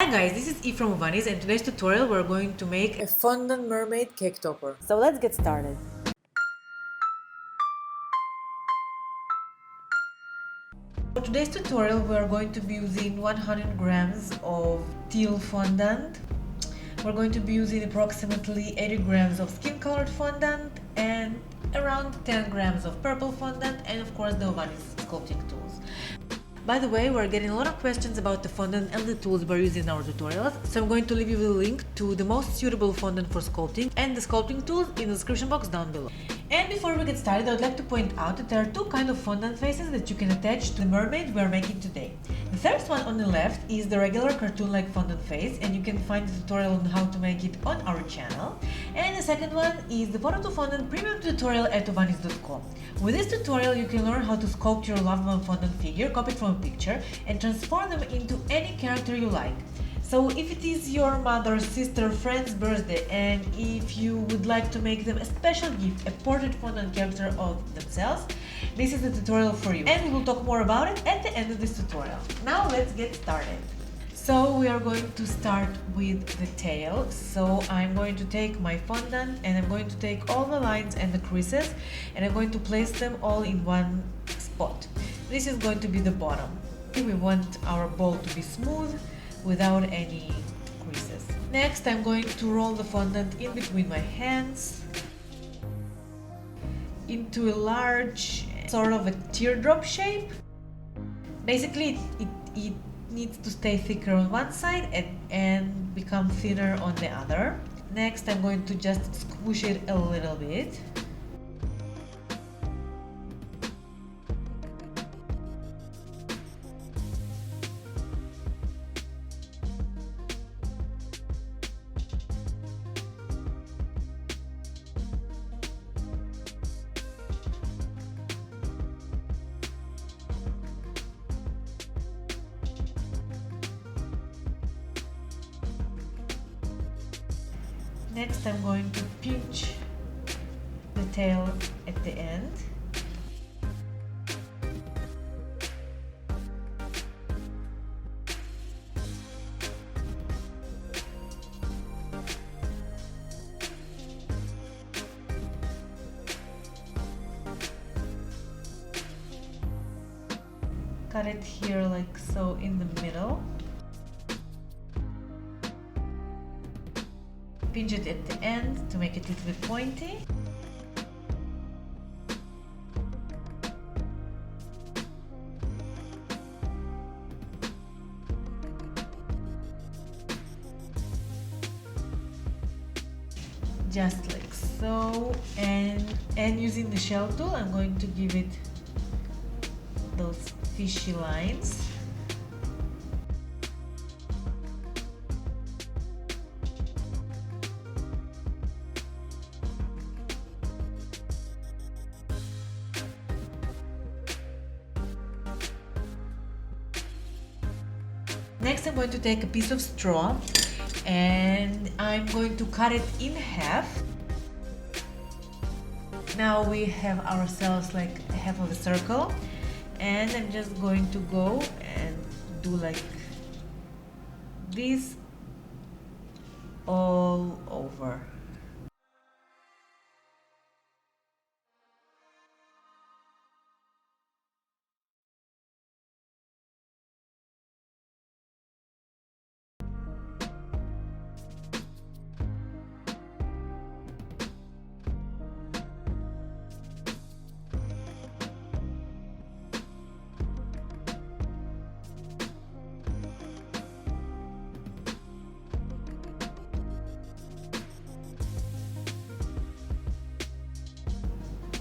Hi guys, this is Eve from Ovaniz, and today's tutorial we're going to make a fondant mermaid cake topper. So let's get started. For today's tutorial we are going to be using 100 grams of teal fondant. We're going to be using approximately 80 grams of skin colored fondant and around 10 grams of purple fondant, and of course the Ovaniz sculpting tools. By the way, we're getting a lot of questions about the fondant and the tools we're using in our tutorials, so I'm going to leave you the link to the most suitable fondant for sculpting and the sculpting tools in the description box down below. And before we get started, I would like to point out that there are two kinds of fondant faces that you can attach to the mermaid we are making today. The first one on the left is the regular cartoon-like fondant face, and you can find the tutorial on how to make it on our channel. And the second one is the Photo to Fondant premium tutorial at ovaniz.com. With this tutorial you can learn how to sculpt your loved one fondant figure copied from a picture and transform them into any character you like. So if it is your mother, sister, friend's birthday, and if you would like to make them a special gift, a portrait fondant character of themselves, this is the tutorial for you. And we will talk more about it at the end of this tutorial. Now let's get started. So we are going to start with the tail. So I'm going to take my fondant and I'm going to take all the lines and the creases and I'm going to place them all in one spot. This is going to be the bottom. We want our ball to be smooth without any creases. Next, I'm going to roll the fondant in between my hands into a large sort of a teardrop shape. Basically, it needs to stay thicker on one side and become thinner on the other. Next, I'm going to just squish it a little bit. Next, I'm going to pinch the tail at the end. Cut it here like so in the middle. Pinch it at the end to make it a little bit pointy. Just like so, and using the shell tool I'm going to give it those fishy lines. Next, I'm going to take a piece of straw and I'm going to cut it in half. Now we have ourselves like half of a circle, and I'm just going to go and do like this all over.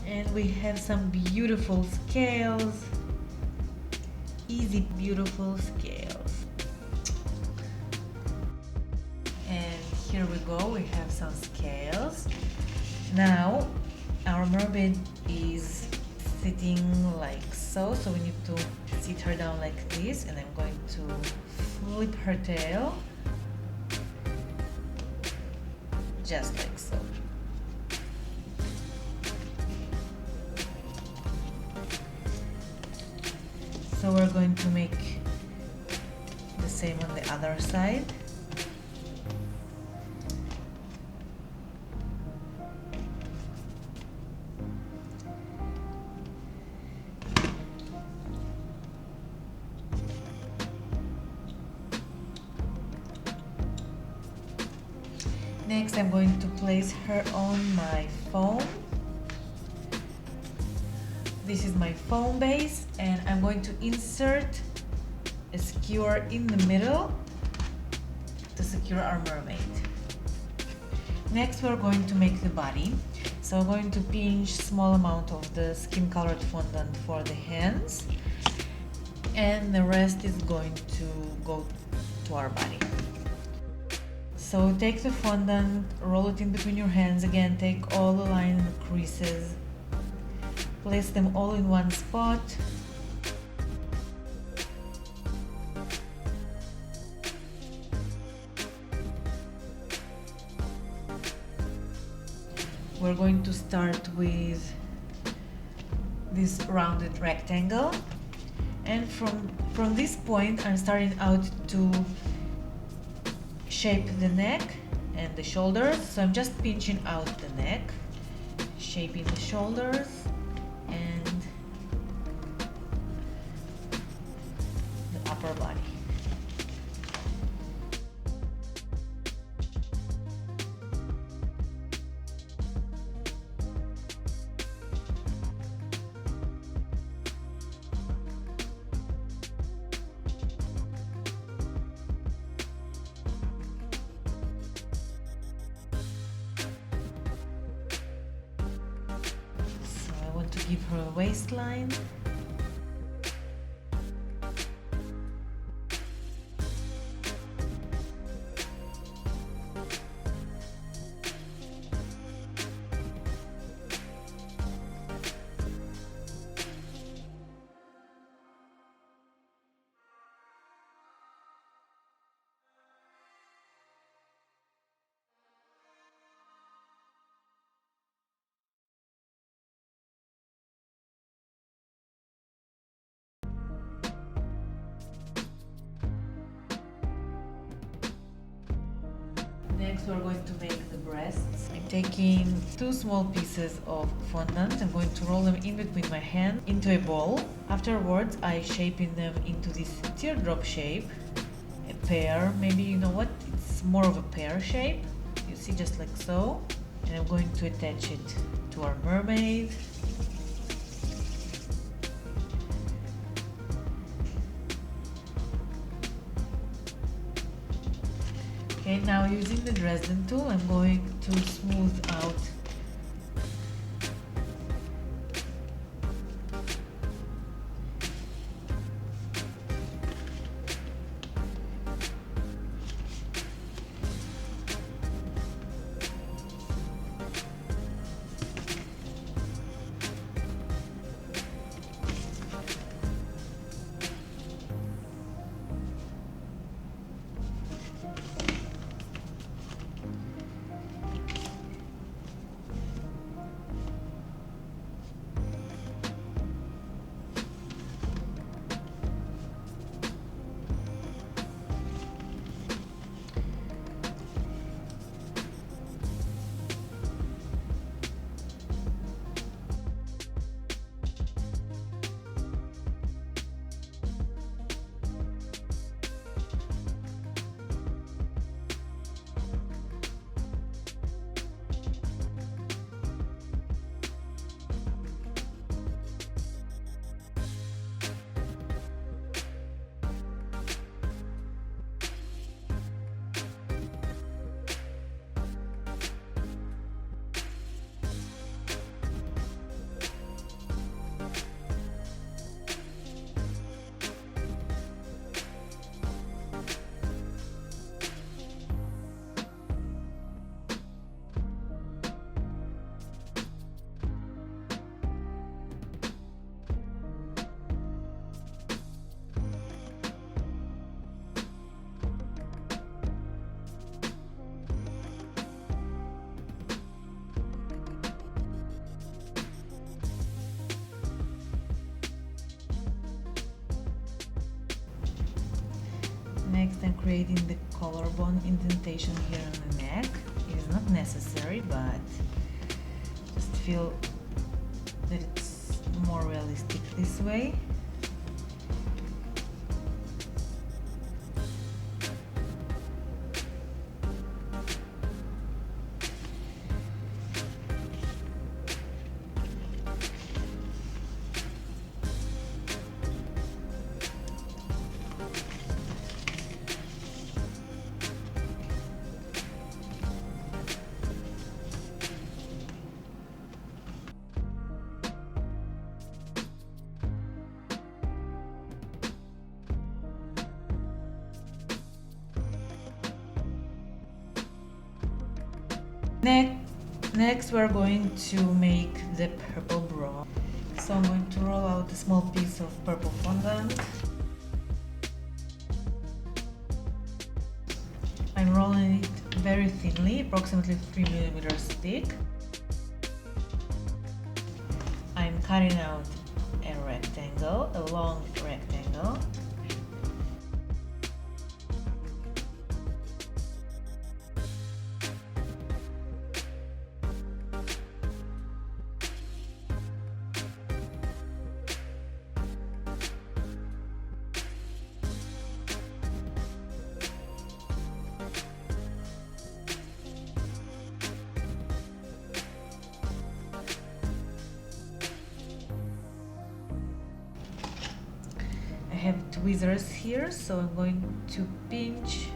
And we have some beautiful scales, easy beautiful scales. And here we go, we have some scales. Now our mermaid is sitting like so, so we need to sit her down like this, and I'm going to flip her tail just like so. So we're going to make the same on the other side. Next, I'm going to place her on my foam. This is my foam base, and I'm going to insert a skewer in the middle to secure our mermaid. Next, we're going to make the body. So I'm going to pinch small amount of the skin colored fondant for the hands, and the rest is going to go to our body. So take the fondant, roll it in between your hands. Again, take all the lines and creases, place them all in one spot. We're going to start with this rounded rectangle, and from this point I'm starting out to shape the neck and the shoulders. So I'm just pinching out the neck, shaping the shoulders and the upper body. To give her a waistline. Next, we're going to make the breasts. I'm taking 2 small pieces of fondant. I'm going to roll them in between my hand into a ball. Afterwards, I shaping them into this teardrop shape, a pear. Maybe, you know what? It's more of a pear shape. You see, just like so. And I'm going to attach it to our mermaid. Okay, now using the Dresden tool, I'm going to smooth out creating the collarbone indentation here on the neck. It is not necessary, but just feel that it's more realistic this way. Next we're going to make the purple bra. So I'm going to roll out a small piece of purple fondant. I'm rolling it very thinly, approximately 3mm thick. I'm cutting out a rectangle, a long rectangle. I have tweezers here, so I'm going to pinch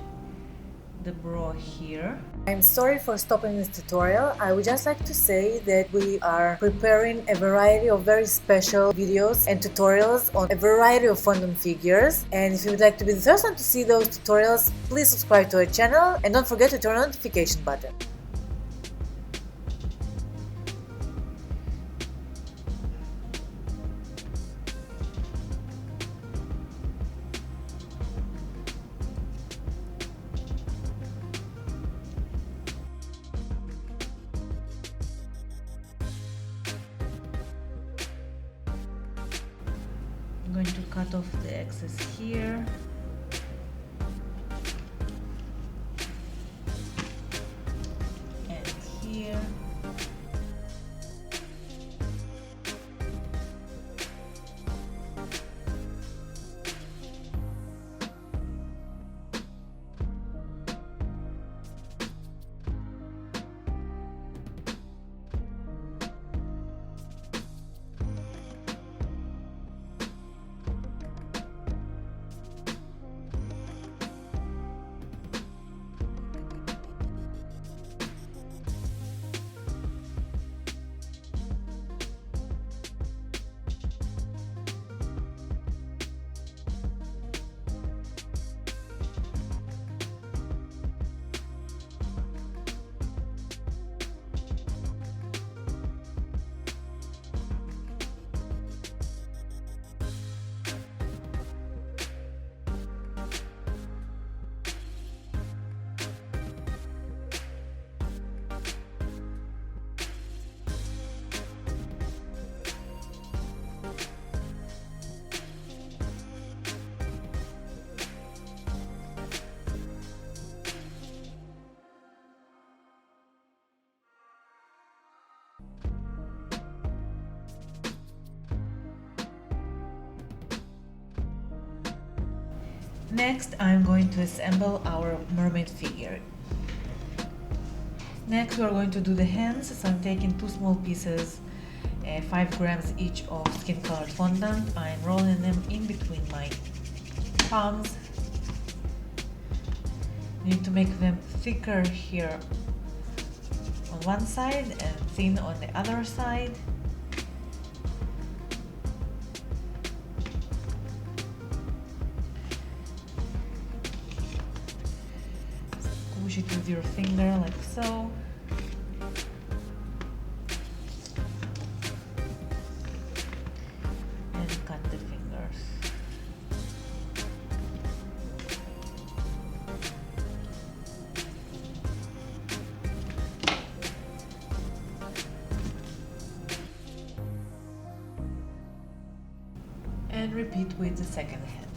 the bra here. I'm sorry for stopping this tutorial. I would just like to say that we are preparing a variety of very special videos and tutorials on a variety of fondant figures, and if you would like to be the first one to see those tutorials, please subscribe to our channel and don't forget to turn on the notification button. I'm going to cut off the excess here. And here. Next, I'm going to assemble our mermaid figure. Next, we're going to do the hands. So I'm taking two small pieces, 5 grams each of skin colored fondant. I'm rolling them in between my palms. You need to make them thicker here on one side and thin on the other side. Push it with your finger like so. And cut the fingers. And repeat with the second hand.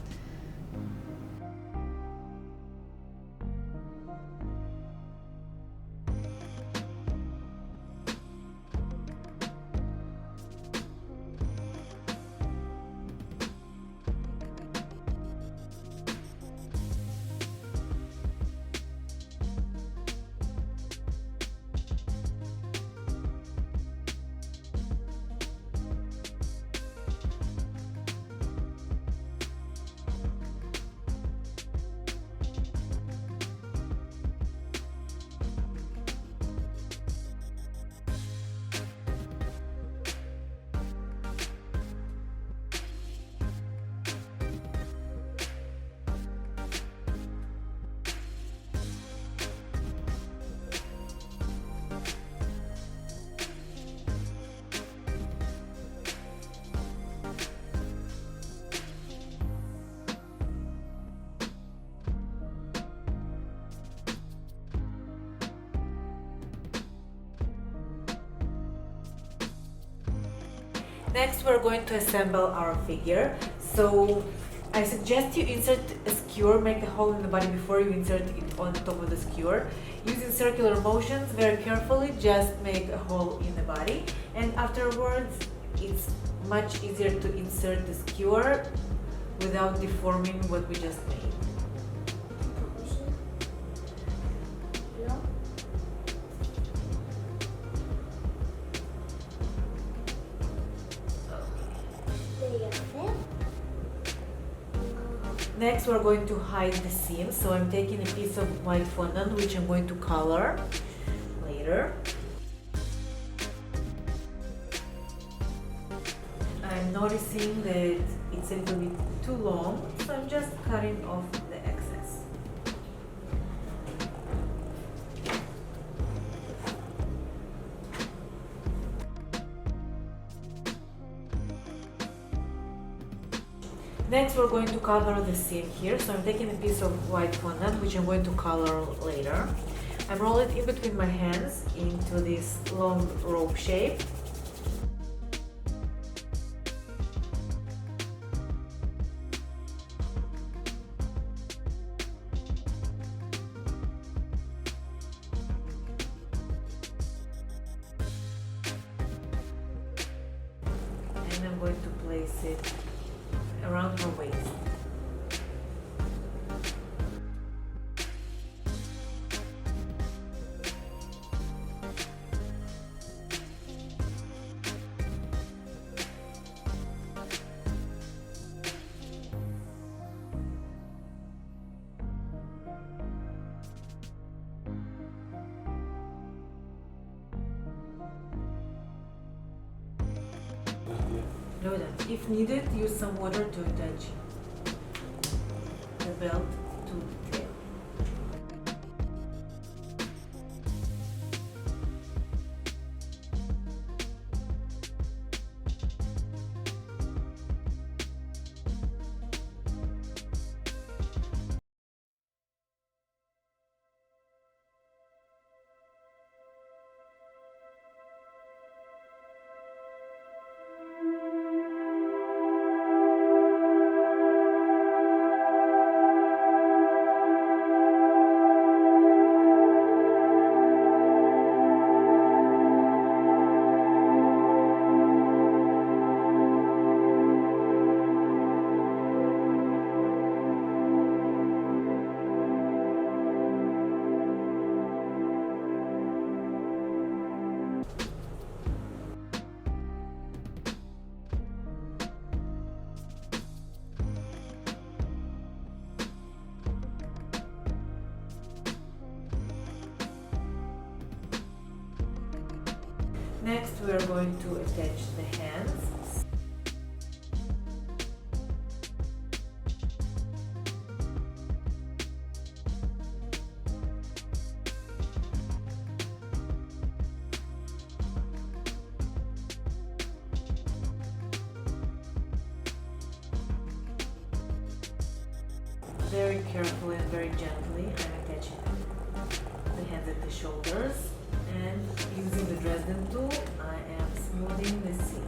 Next, we're going to assemble our figure. So I suggest you insert a skewer, make a hole in the body before you insert it on top of the skewer. Using circular motions very carefully, just make a hole in the body, and afterwards it's much easier to insert the skewer without deforming what we just made. Next, we're going to hide the seams. So I'm taking a piece of white fondant, which I'm going to color later. I'm noticing that it's a little bit too long, so I'm just cutting off the excess. Next, we're going to color the seam here. So I'm taking a piece of white fondant, which I'm going to color later. I'm rolling it in between my hands into this long rope shape. And I'm going to place it around her waist. If needed, use some water to attach the belt to the tail. Next, we are going to attach the hands. Very carefully and very gently, I'm attaching the hands at the shoulders, and using the Dresden tool, I am smoothing the seams.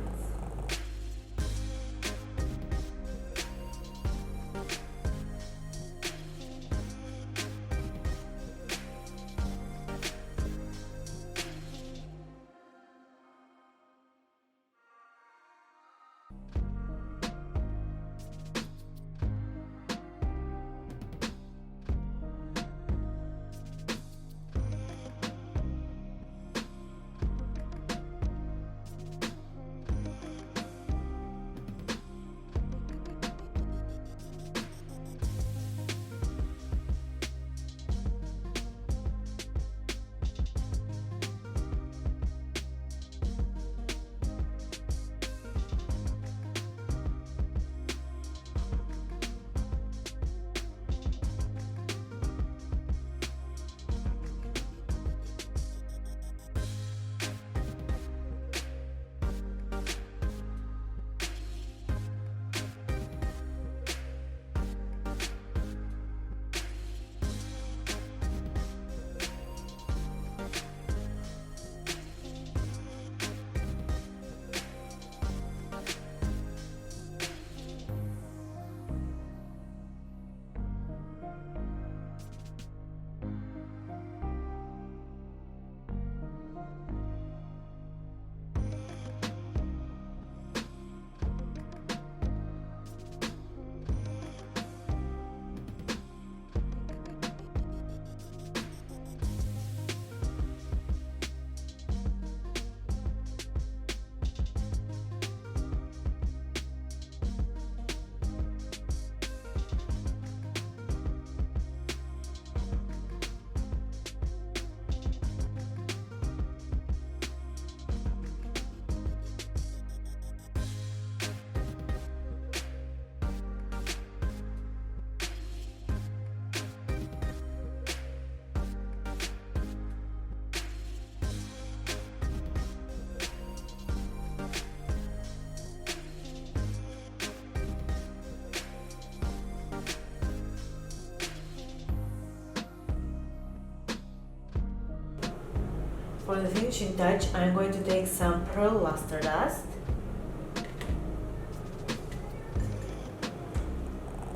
For the finishing touch, I'm going to take some pearl luster dust.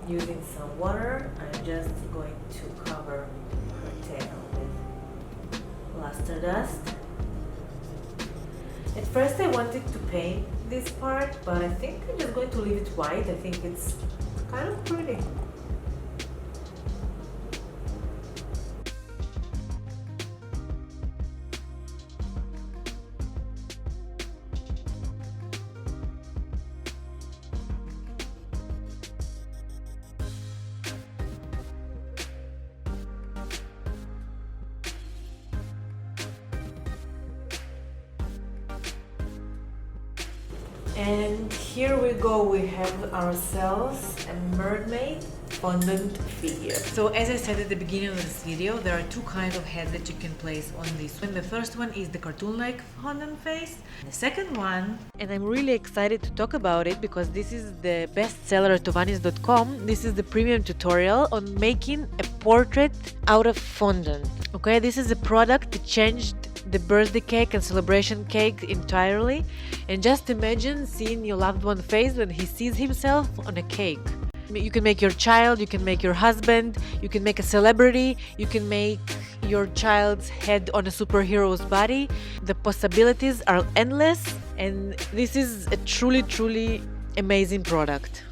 Using some water, I'm just going to cover her tail with luster dust. At first I wanted to paint this part, but I think I'm just going to leave it white. I think it's kind of pretty. And here we go, we have ourselves a mermaid fondant figure. So as I said at the beginning of this video, there are two kinds of heads that you can place on this one. The first one is the cartoon-like fondant face. The second one, and I'm really excited to talk about it because this is the bestseller at Ovaniz.com. This is the premium tutorial on making a portrait out of fondant. Okay, this is a product that changed the birthday cake and celebration cake entirely, and just imagine seeing your loved one face when he sees himself on a cake. You can make your child, you can make your husband, you can make a celebrity, you can make your child's head on a superhero's body. The possibilities are endless, and this is a truly amazing product.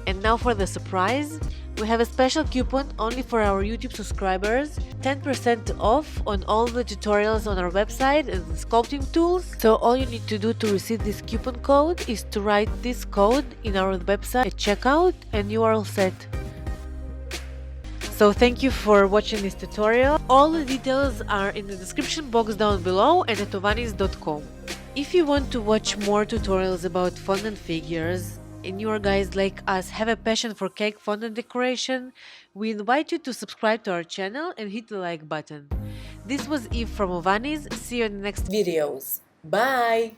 And now for the surprise. We have a special coupon only for our YouTube subscribers, 10% off on all the tutorials on our website and the sculpting tools. So all you need to do to receive this coupon code is to write this code in our website at checkout and you are all set. So thank you for watching this tutorial. All the details are in the description box down below and at ovaniz.com. If you want to watch more tutorials about fondant figures, and you guys like us have a passion for cake fondant decoration, we invite you to subscribe to our channel and hit the like button. This was Eve from Ovaniz. See you in the next videos. Bye!